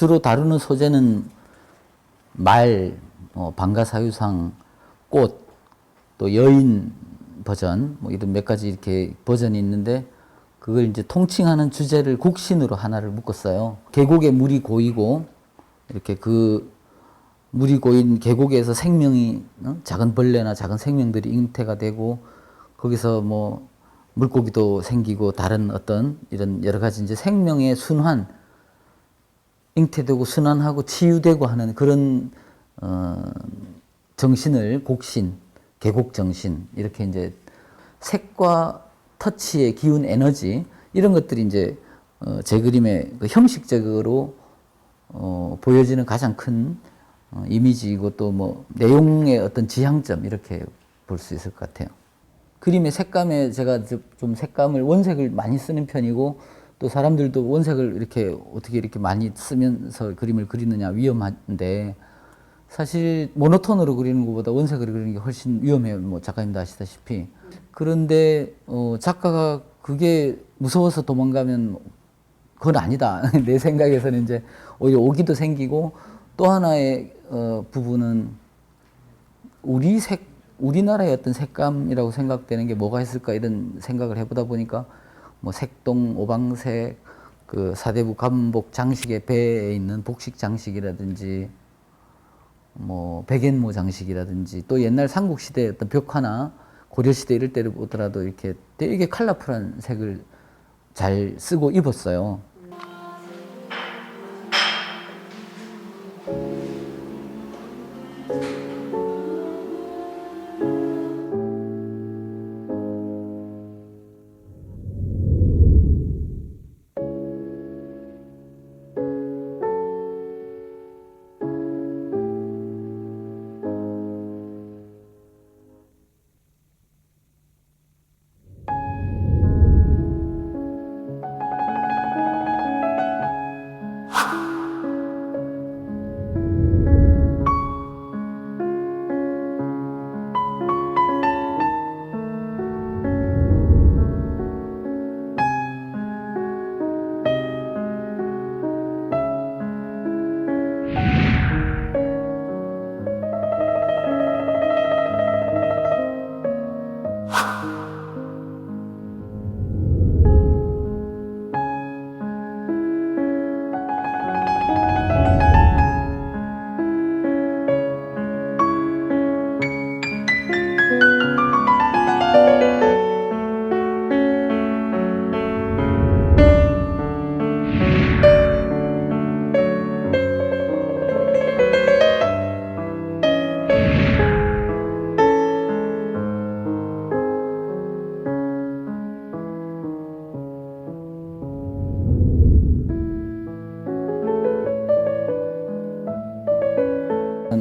주로 다루는 소재는 말, 방가사유상, 꽃, 또 여인 버전, 뭐 이런 몇 가지 이렇게 버전이 있는데 그걸 이제 통칭하는 주제를 국신으로 하나를 묶었어요. 계곡에 물이 고이고 이렇게 그 물이 고인 계곡에서 생명이 작은 벌레나 작은 생명들이 잉태가 되고 거기서 뭐 물고기도 생기고 다른 어떤 이런 여러 가지 이제 생명의 순환, 잉태되고 순환하고 치유되고 하는 그런 정신을 곡신, 계곡 정신 이렇게 이제 색과 터치의 기운 에너지 이런 것들이 이제 제 그림의 그 형식적으로 보여지는 가장 큰 이미지이고 또 뭐 내용의 어떤 지향점 이렇게 볼 수 있을 것 같아요. 그림의 색감에 제가 좀 색감을 원색을 많이 쓰는 편이고 또 사람들도 원색을 이렇게 어떻게 이렇게 많이 쓰면서 그림을 그리느냐 위험한데 사실 모노톤으로 그리는 것보다 원색으로 그리는 게 훨씬 위험해요. 뭐 작가님도 아시다시피. 그런데 작가가 그게 무서워서 도망가면 그건 아니다. 내 생각에서는 이제 오히려 오기도 생기고 또 하나의 부분은 우리나라의 어떤 색감이라고 생각되는 게 뭐가 있을까 이런 생각을 해보다 보니까 뭐 색동, 오방색, 그 사대부 감복 장식의 배에 있는 복식 장식이라든지 뭐 백앤모 장식이라든지 또 옛날 삼국시대 어떤 벽화나 고려시대 이럴 때를 보더라도 이렇게 되게 컬러풀한 색을 잘 쓰고 입었어요.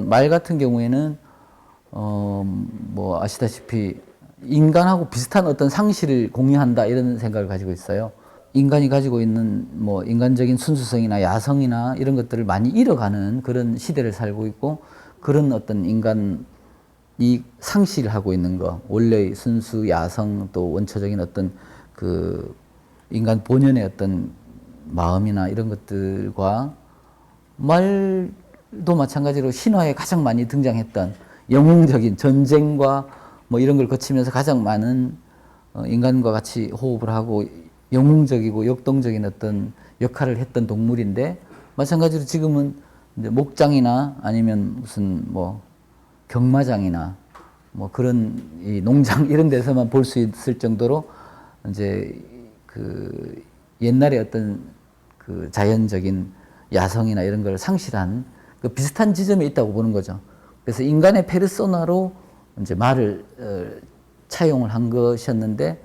말 같은 경우에는 뭐 아시다시피 인간하고 비슷한 어떤 상실을 공유한다 이런 생각을 가지고 있어요. 인간이 가지고 있는 뭐 인간적인 순수성이나 야성이나 이런 것들을 많이 잃어가는 그런 시대를 살고 있고 그런 어떤 인간이 상실하고 있는 거 원래의 순수 야성 또 원초적인 어떤 그 인간 본연의 어떤 마음이나 이런 것들과 말도 마찬가지로 신화에 가장 많이 등장했던 영웅적인 전쟁과 뭐 이런 걸 거치면서 가장 많은 인간과 같이 호흡을 하고 영웅적이고 역동적인 어떤 역할을 했던 동물인데 마찬가지로 지금은 이제 목장이나 아니면 무슨 뭐 경마장이나 뭐 그런 이 농장 이런 데서만 볼 수 있을 정도로 이제 그 옛날에 어떤 그 자연적인 야성이나 이런 걸 상실한 그 비슷한 지점에 있다고 보는 거죠. 그래서 인간의 페르소나로 이제 말을 차용을 한 것이었는데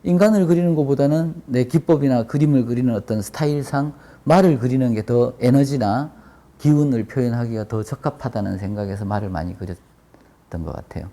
인간을 그리는 것보다는 내 기법이나 그림을 그리는 어떤 스타일상 말을 그리는 게 더 에너지나 기운을 표현하기가 더 적합하다는 생각에서 말을 많이 그렸던 것 같아요.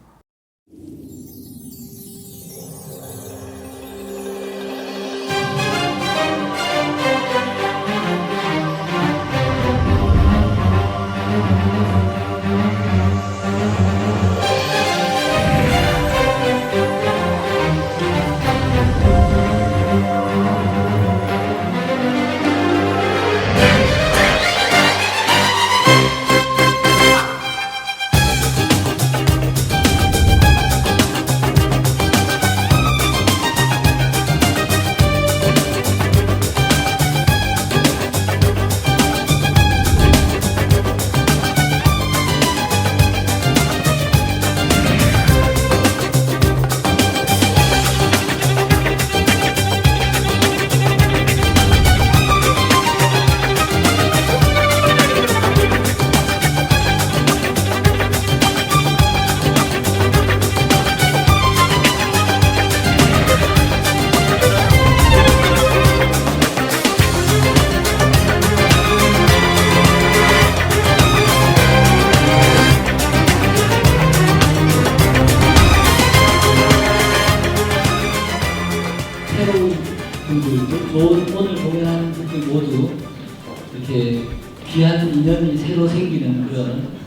귀한 인연이 새로 생기는 그런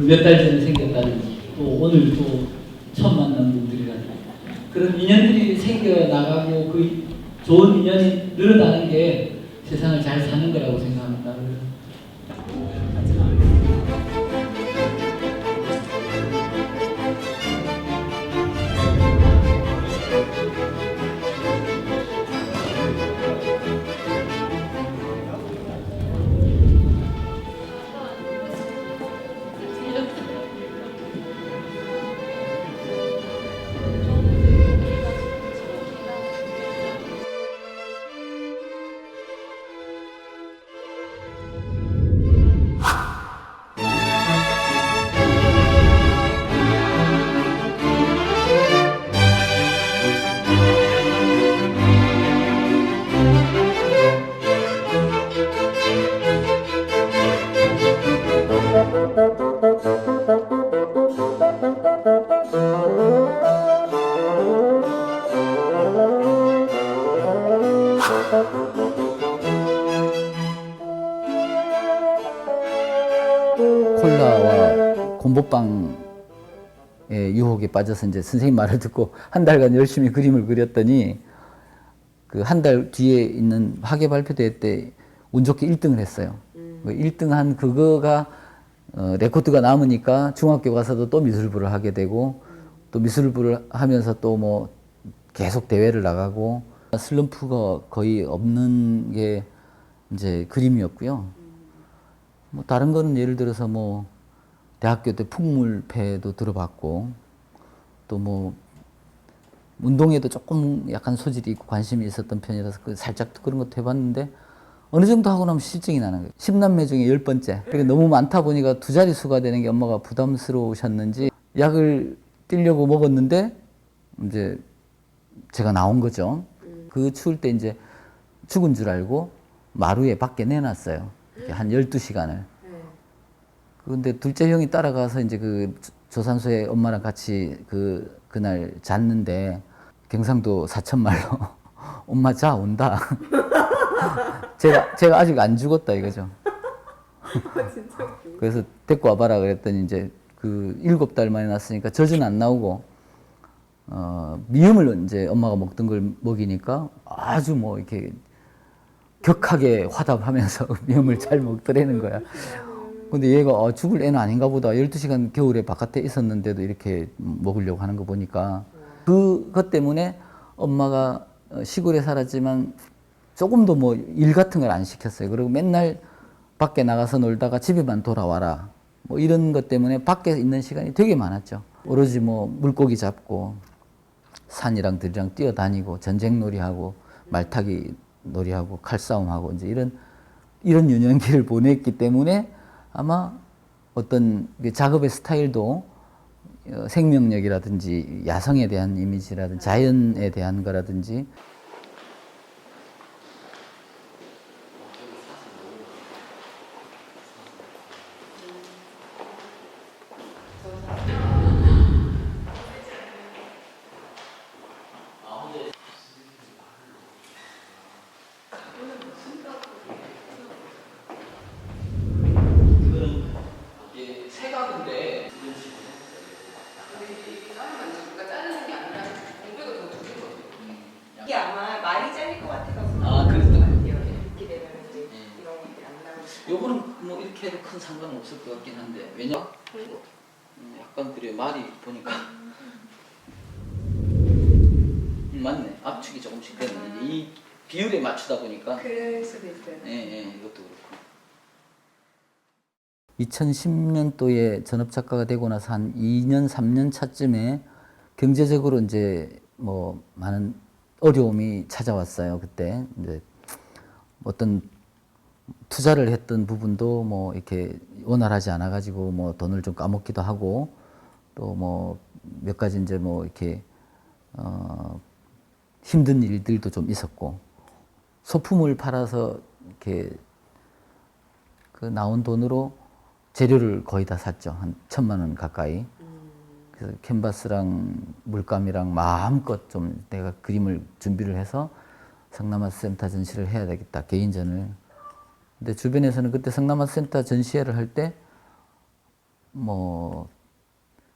몇 달 전에 생겼다든지 또 오늘 또 처음 만난 분들이라든지 그런 인연들이 생겨나가고 그 좋은 인연이 늘어나는 게 세상을 잘 사는 거라고 생각합니다. 콜라와 곰보빵의 유혹에 빠져서 이제 선생님 말을 듣고 한 달간 열심히 그림을 그렸더니 그 한 달 뒤에 있는 학예 발표대회 때 운 좋게 1등을 했어요. 1등 한 그거가 레코드가 남으니까 중학교 가서도 또 미술부를 하게 되고 또 미술부를 하면서 또 뭐 계속 대회를 나가고 슬럼프가 거의 없는 게 이제 그림이었고요. 뭐 다른 거는 예를 들어서 뭐 대학교 때 풍물패도 들어봤고 또 뭐 운동에도 조금 약간 소질이 있고 관심이 있었던 편이라서 그 살짝 그런 것도 해봤는데 어느 정도 하고 나면 실증이 나는 거예요. 10남매 중에 10번째. 그게 너무 많다 보니까 두 자릿수가 되는 게 엄마가 부담스러우셨는지 약을 띄려고 먹었는데 이제 제가 나온 거죠. 그 추울 때 이제 죽은 줄 알고 마루에 밖에 내놨어요. 한 12시간을. 근데 둘째 형이 따라가서 이제 그 조산소에 엄마랑 같이 그날 잤는데 경상도 사천말로 엄마 자 온다. 제가 아직 안 죽었다 이거죠. 그래서 데리고 와봐라 그랬더니 이제 그 7달 만에 났으니까 젖은 안 나오고 미음을 이제 엄마가 먹던 걸 먹이니까 아주 뭐 이렇게 격하게 화답하면서 미음을 잘 먹더라는 거야. 근데 얘가 죽을 애는 아닌가 보다. 12시간 겨울에 바깥에 있었는데도 이렇게 먹으려고 하는 거 보니까 그것 때문에 엄마가 시골에 살았지만 조금도 뭐 일 같은 걸 안 시켰어요. 그리고 맨날 밖에 나가서 놀다가 집에만 돌아와라. 뭐 이런 것 때문에 밖에 있는 시간이 되게 많았죠. 오로지 뭐 물고기 잡고 산이랑 들이랑 뛰어다니고 전쟁놀이하고 말타기 놀이하고 칼싸움하고 이제 이런 유년기를 보냈기 때문에 아마 어떤 작업의 스타일도 생명력이라든지 야성에 대한 이미지라든지 자연에 대한 거라든지 이게 아마 많이 잘릴 것 같아서 그랬던 것 같아요. 이렇게 되면 이제 이런 것들이 안 나오고. 요거는 뭐 이렇게 해도 큰 상관은 없을 것 같긴 한데 왜냐? 약간 그래 말이 보니까 맞네. 압축이 조금씩 됐네. 이 비율에 맞추다 보니까 그럴 수도 있어요. 예, 이것도 그렇고. 2010년도에 전업 작가가 되고 나서 한 2년, 3년 차쯤에 경제적으로 이제 뭐 많은 어려움이 찾아왔어요. 그때 이제 어떤 투자를 했던 부분도 뭐 이렇게 원활하지 않아 가지고 뭐 돈을 좀 까먹기도 하고 또 뭐 몇 가지 이제 뭐 이렇게 힘든 일들도 좀 있었고 소품을 팔아서 이렇게 그 나온 돈으로 재료를 거의 다 샀죠. 한 1,000만 원 가까이. 그래서 캔버스랑 물감이랑 마음껏 좀 내가 그림을 준비를 해서 성남아트 센터 전시를 해야 되겠다. 개인전을. 근데 주변에서는 그때 성남아트센터 전시회를 할 때 뭐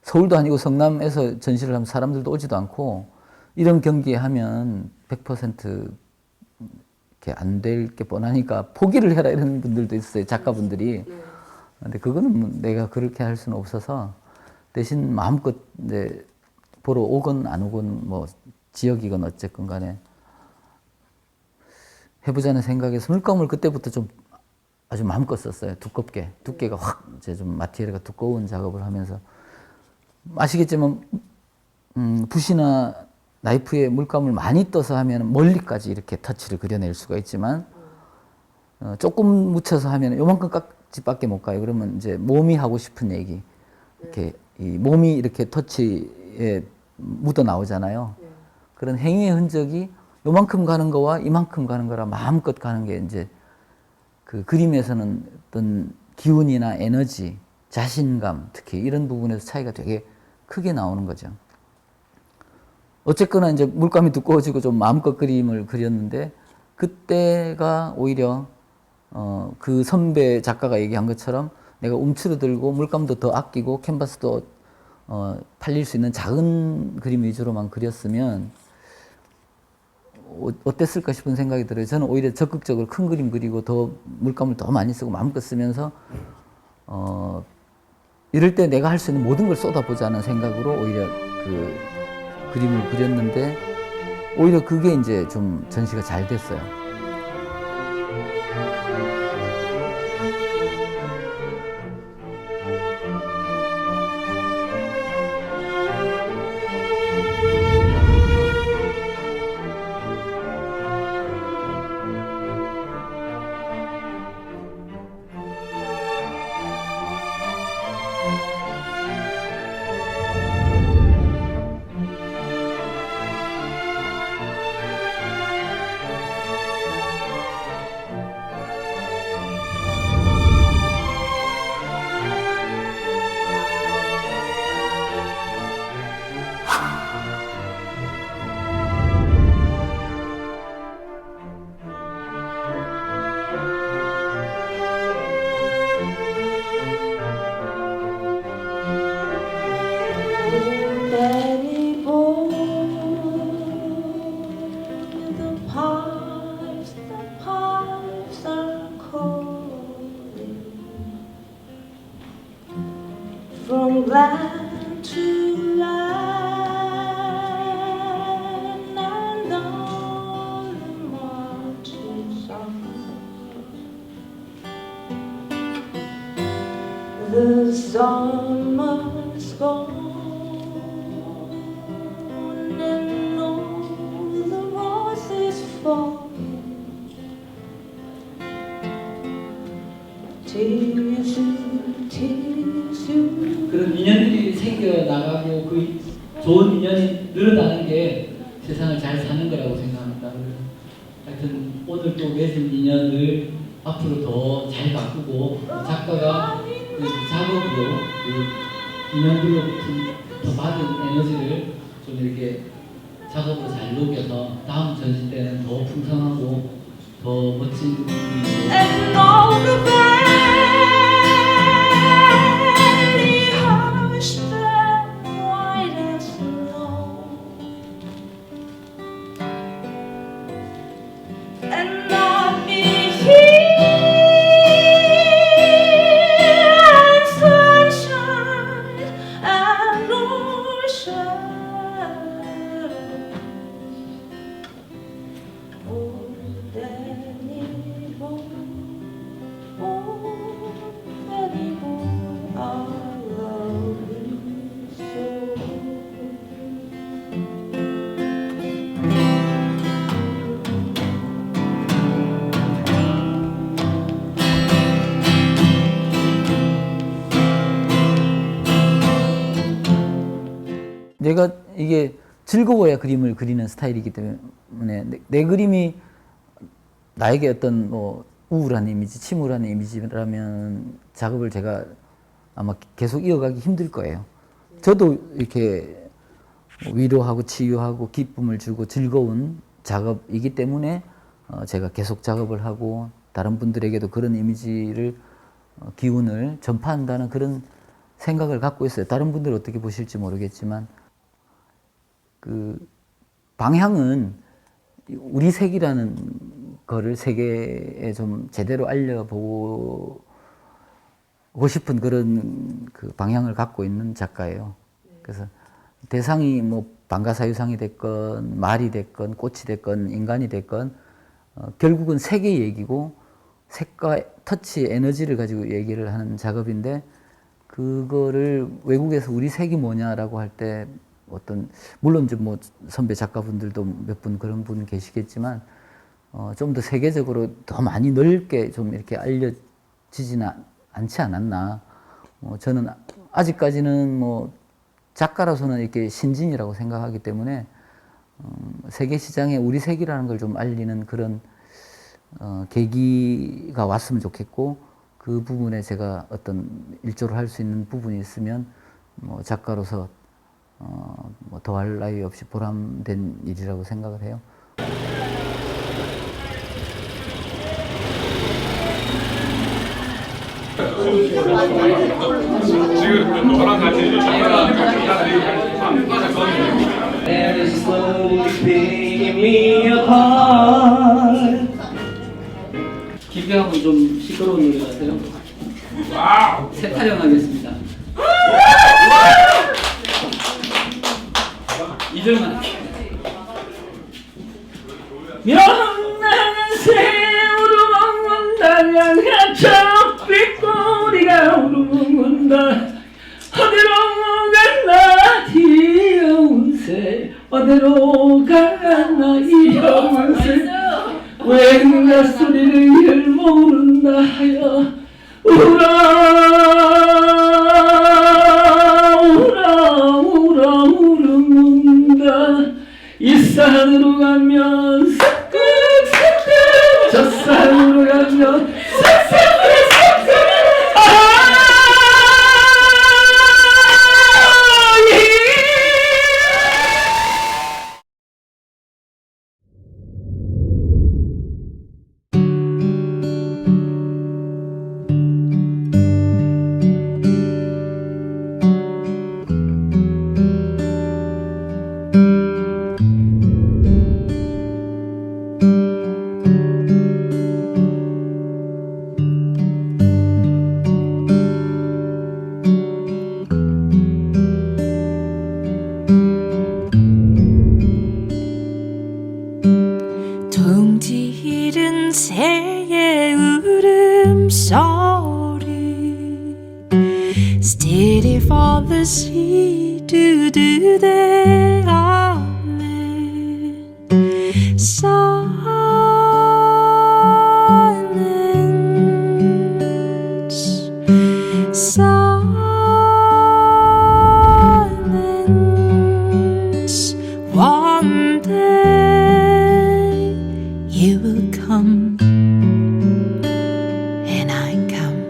서울도 아니고 성남에서 전시를 하면 사람들도 오지도 않고 이런 경기에 하면 100% 이렇게 안 될 게 뻔하니까 포기를 해라 이런 분들도 있어요. 작가분들이. 근데 그거는 뭐 내가 그렇게 할 수는 없어서 대신 마음껏 이제 보러 오건 안 오건 뭐 지역이건 어쨌건 간에 해보자는 생각에서 물감을 그때부터 좀 아주 마음껏 썼어요. 두껍게. 두께가 확 이제 좀 마티리얼가 두꺼운 작업을 하면서 아시겠지만 붓이나 나이프에 물감을 많이 떠서 하면 멀리까지 이렇게 터치를 그려낼 수가 있지만 조금 묻혀서 하면 요만큼 깍지밖에 못 가요. 그러면 이제 몸이 하고 싶은 얘기 이렇게 이 몸이 이렇게 터치에 묻어 나오잖아요. 그런 행위의 흔적이 요만큼 가는 거와 이만큼 가는 거라 마음껏 가는 게 이제 그 그림에서는 어떤 기운이나 에너지, 자신감 특히 이런 부분에서 차이가 되게 크게 나오는 거죠. 어쨌거나 이제 물감이 두꺼워지고 좀 마음껏 그림을 그렸는데 그때가 오히려 그 선배 작가가 얘기한 것처럼 내가 움츠러들고 물감도 더 아끼고 캔버스도 팔릴 수 있는 작은 그림 위주로만 그렸으면 어땠을까 싶은 생각이 들어요. 저는 오히려 적극적으로 큰 그림 그리고 더 물감을 더 많이 쓰고 마음껏 쓰면서 이럴 때 내가 할 수 있는 모든 걸 쏟아보자는 생각으로 오히려 그 그림을 그렸는데 오히려 그게 이제 좀 전시가 잘 됐어요. From land to land and on the marches on, the summer's gone and all the roses falling. Tears you, tears you. 그런 인연들이 생겨나가고 그 좋은 인연이 늘어나는 게 세상을 잘 사는 거라고 생각합니다. 하여튼 오늘 또 맺은 인연을 앞으로 더 잘 바꾸고 작가가 그 작업으로 그 인연들로 더 받은 에너지를 좀 이렇게 작업으로 잘 녹여서 다음 전시 때는 더 풍성하고 더 멋진 그림으로 And all the valley hushed and white as snow, and not be here and sunshine and ocean. Oh, Danny boy, oh, Danny boy, I love you so. 내가 이게 즐거워야 그림을 그리는 스타일이기 때문에 내 그림이 나에게 어떤 뭐 우울한 이미지, 침울한 이미지라면 작업을 제가 아마 계속 이어가기 힘들 거예요. 저도 이렇게 위로하고 치유하고 기쁨을 주고 즐거운 작업이기 때문에 제가 계속 작업을 하고 다른 분들에게도 그런 이미지를 기운을 전파한다는 그런 생각을 갖고 있어요. 다른 분들 어떻게 보실지 모르겠지만 그 방향은 우리 색이라는 거를 세계에 좀 제대로 알려보고 싶은 그런 그 방향을 갖고 있는 작가예요. 그래서 대상이 뭐 방가사유상이 됐건 말이 됐건 꽃이 됐건 인간이 됐건 결국은 색의 얘기고 색과 터치 에너지를 가지고 얘기를 하는 작업인데 그거를 외국에서 우리 색이 뭐냐라고 할 때 어떤 물론 좀 뭐 선배 작가분들도 몇 분 그런 분 계시겠지만 좀 더 세계적으로 더 많이 넓게 좀 이렇게 알려지지는 않지 않았나. 저는 아직까지는 뭐 작가로서는 이렇게 신진이라고 생각하기 때문에 세계 시장에 우리 색이라는 걸 좀 알리는 그런 계기가 왔으면 좋겠고 그 부분에 제가 어떤 일조를 할 수 있는 부분이 있으면 뭐 작가로서 뭐 더할 나위 없이 보람된 일이라고 생각을 해요. 지금 너랑 같이 And it's slowly picking me apart. 길게 하면 좀 시끄러운 노래 같아요. 새 타령하겠습니다. 2절만 할게요. 명랑한 새우로 먹는다 양하쳐 빗꼬리가 우르는다 어디로 갔나 귀여운 새 어디로 갔나 귀여운 새 왜 그가 소리를 모른다 하여 울어 울어 울어 울는다 이 산으로 가면 삭삭삭삭 저 산으로 가면 삭삭삭삭 둥지른 새의 울음소리 Steady for the sea to do the island Silence Silence One day you will come and I come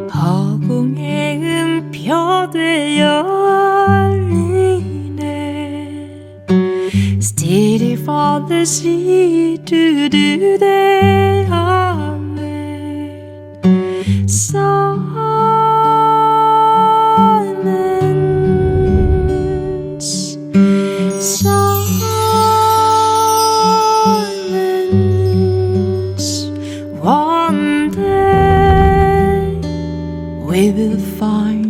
허공에 음표되어 열리네 Steady for the sea to do the island Silence Silence One day we will find